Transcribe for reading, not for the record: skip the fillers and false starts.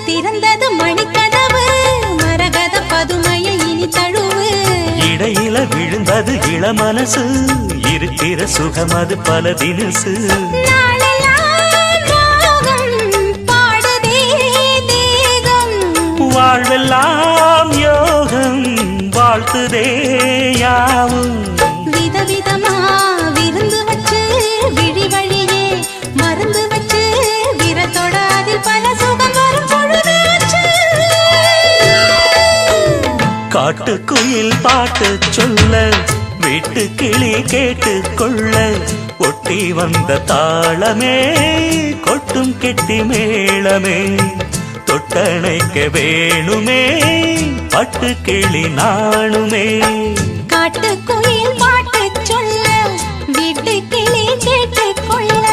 திறந்தது மணிக்கதவு மரகத பதுமையை இனி தழுவு இடையில விழுந்தது இளமனசு இருக்கிற சுகம் அது பல தினசு வாழ்வெல்லாம் யோகம் வாழ்த்துதே யாவும் விதவிதமா விருந்து வச்சு விழி வழியே மருந்து வச்சு விரத்தோட அதில் பல சுகம் வரும் பொழுதாச்சு காட்டுக்குயில் பாட்டு சொல்ல வீட்டு கிளி கேட்டு கொள்ள ஒட்டி வந்த தாளமே கொட்டும் கெட்டி மேளமே தொட்டணைக்க வேணுமே பட்டு கிளி நாணுமே காட்டுக்குயில் பாட்டு சொல்ல வீட்டு கிளி கேட்டு கொள்ள